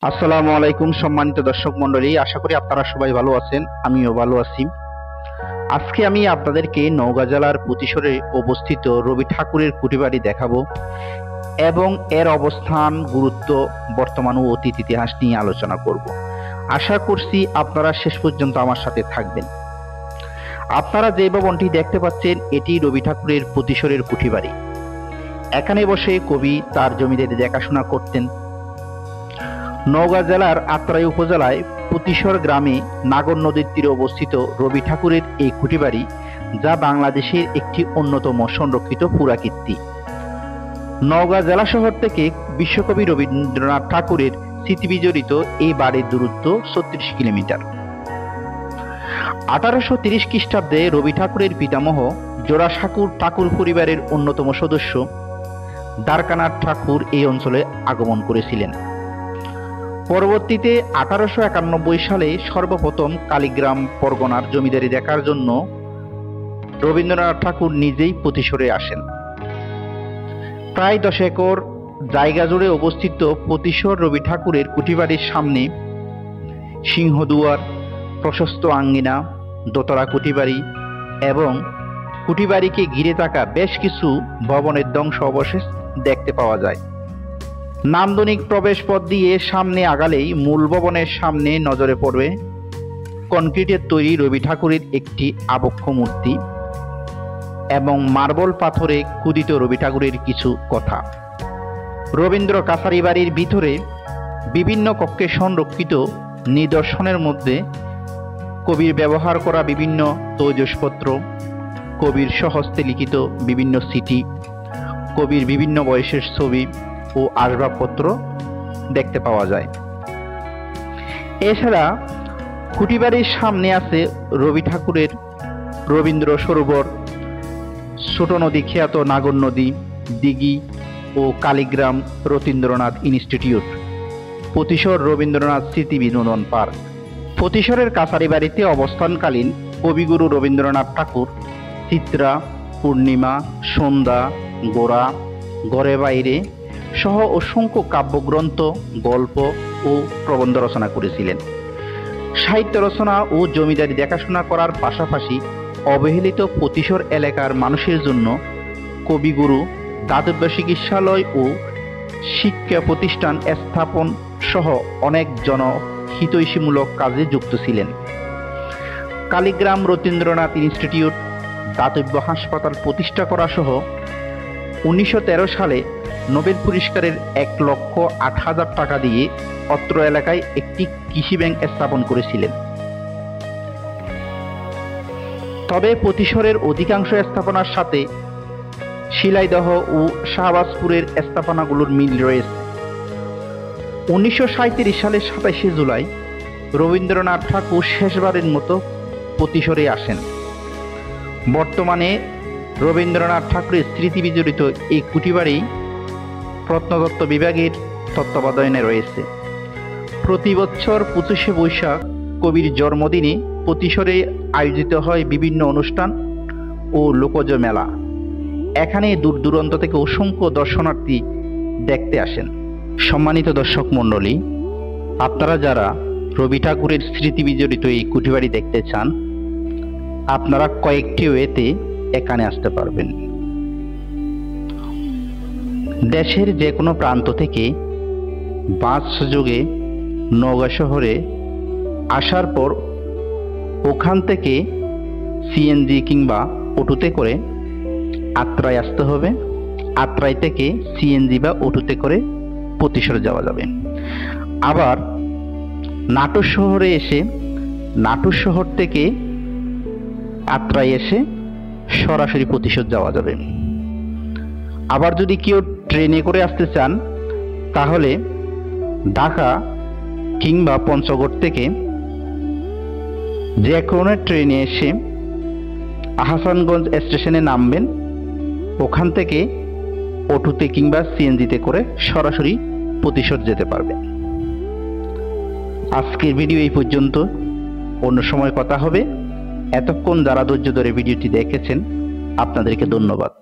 আসসালামু আলাইকুম সম্মানিত দর্শক মণ্ডলী, আশা করি আপনারা সবাই ভালো আছেন। আমিও ভালো আছি। আজকে আমি আপনাদেরকে নওগাঁ জেলার পুতিশরে অবস্থিত রবি ঠাকুরের কুটিবাড়ি দেখাবো এবং এর অবস্থান, গুরুত্ব, বর্তমান ও অতীত ইতিহাস নিয়ে আলোচনা করব। আশা করছি আপনারা শেষ পর্যন্ত আমার সাথে থাকবেন। আপনারা যে ভবনটি দেখতে পাচ্ছেন এটি রবি ঠাকুরের পুতিশরের কুটিবাড়ি। এখানে বসে কবি তার জমিদের দেখাশোনা করতেন। নওগাঁ জেলার আত্রাই উপজেলায় পুতিশর গ্রামে নাগর নদীর তীরে অবস্থিত রবি ঠাকুরের এই কুটিবাড়ি, যা বাংলাদেশের একটি অন্যতম সংরক্ষিত পুরাকীর্তি। নওগাঁ জেলা শহর থেকে বিশ্বকবি রবীন্দ্রনাথ ঠাকুরের স্মৃতিবিজড়িত এই বাড়ির দূরত্ব 36 কিলোমিটার। 1830 খ্রিস্টাব্দে রবি ঠাকুরের পিতামহ জোড়াসাঁকুর ঠাকুর পরিবারের অন্যতম সদস্য দ্বারকানাথ ঠাকুর এই অঞ্চলে আগমন করেছিলেন। পরবর্তীতে 1891 সালে সর্বপ্রথম কালীগ্রাম পরগনার জমিদারি দেখার জন্য রবীন্দ্রনাথ ঠাকুর নিজেই পুতিশরে আসেন। প্রায় 10 একর জায়গা জুড়ে অবস্থিত পুতিশর রবি ঠাকুরের কুটিবাড়ির সামনে সিংহদুয়ার, প্রশস্ত আঙ্গিনা, দোতলা কুটিবাড়ি এবং কুটিবাড়িকে ঘিরে থাকা বেশ কিছু ভবনের ধ্বংস অবশেষ দেখতে পাওয়া যায়। নান্দনিক প্রবেশ পথ দিয়ে সামনে আগালেই মূল ভবনের সামনে নজরে পড়বে কনক্রিটের তৈরি রবি ঠাকুরের একটি আবক্ষ মূর্তি এবং মার্বেল পাথরে খোদিত রবি ঠাকুরের কিছু কথা। রবীন্দ্র কাছারি বাড়ির ভিতরে বিভিন্ন কক্ষে সংরক্ষিত নিদর্শনের মধ্যে কবির ব্যবহার করা বিভিন্ন তৈজসপত্র, কবির স্বহস্তে লিখিত বিভিন্ন চিঠি, কবির বিভিন্ন বয়সের ছবি ও আসবাবপত্র দেখতে পাওয়া যায়। এছাড়া কুটিবাড়ির সামনে আছে রবি ঠাকুরের রবীন্দ্র সরোবর, ছোট নদী খ্যাত নাগর নদী, দিঘি ও কালীগ্রাম রবীন্দ্রনাথ ইনস্টিটিউট, পুতিশর রবীন্দ্রনাথ স্মৃতি বিনোদন পার্ক। পুতিশরের কাছারি বাড়িতে অবস্থানকালীন কবিগুরু রবীন্দ্রনাথ ঠাকুর চিত্রা, পূর্ণিমা, সন্ধ্যা, গোরা, ঘরে বাইরে সহ অসংখ্য কাব্যগ্রন্থ, গল্প ও প্রবন্ধ রচনা করেছিলেন। সাহিত্য রচনা ও জমিদারি দেখাশোনা করার পাশাপাশি অবহেলিত পুতিশর এলাকার মানুষের জন্য কবিগুরু দাতব্য চিকিৎসালয় ও শিক্ষা প্রতিষ্ঠান স্থাপন সহ অনেক জনহিতৈষীমূলক কাজে যুক্ত ছিলেন। কালীগ্রাম রবীন্দ্রনাথ ইনস্টিটিউট, দাতব্য হাসপাতাল প্রতিষ্ঠা করা সহ 1913 সালে নোবেল পুরস্কারের 1,08,000 টাকা দিয়ে অত্র এলাকায় একটি কৃষি ব্যাংক স্থাপন করেছিলেন। তবে পুতিশরের অধিকাংশ স্থাপনার সাথে শিলাইদহ ও শাহবাজপুরের স্থাপনাগুলোর মিল রয়েছে। 1937 সালের 27 জুলাই রবীন্দ্রনাথ ঠাকুর শেষবারের মতো পুতিশরে আসেন। বর্তমানে রবীন্দ্রনাথ ঠাকুরের স্মৃতি বিজড়িত এই কুটিবাড়ি প্রত্নতত্ত্ব বিভাগের তত্ত্বাবধানে রয়েছে। প্রতি বছর 25শে বৈশাখ কবির জন্মদিনে পুতিশরে আয়োজিত হয় বিভিন্ন অনুষ্ঠান ও লোকজ মেলা। এখানে দূর দূরান্ত থেকে অসংখ্য দর্শনার্থী দেখতে আসেন। সম্মানিত দর্শক মণ্ডলী, আপনারা যারা রবি ঠাকুরের স্মৃতি বিজড়িত এই কুটিবাড়ি দেখতে চান, আপনারা কয়েকটি ওয়েতে এখানে আসতে পারবেন। দেশের যে কোনো প্রান্ত থেকে বাস যোগে নওগাঁ শহরে আসার পর ওখান থেকে সিএনজি কিংবা অটোতে করে আত্রাই আসতে হবে। আত্রাই থেকে সিএনজি বা অটোতে করে পুতিশর যাওয়া যাবে। আবার নাটোর শহরে এসে নাটোর শহর থেকে আত্রাই এসে সরাসরি পুতিশর যাওয়া যাবে। আবার যদি কেউ ট্রেনে করে আসতে চান তাহলে ঢাকা কিংবা পঞ্চগড় থেকে যে কোনো ট্রেনে এসে আহসানগঞ্জ স্টেশনে নামবেন। ওখান থেকে অটোতে কিংবা সিএনজিতে করে সরাসরি পুতিশর যেতে পারবেন। আজকের ভিডিও এই পর্যন্ত, অন্য সময় কথা হবে। এতক্ষণ যারা ধৈর্য ধরে ভিডিওটি দেখেছেন আপনাদেরকে ধন্যবাদ।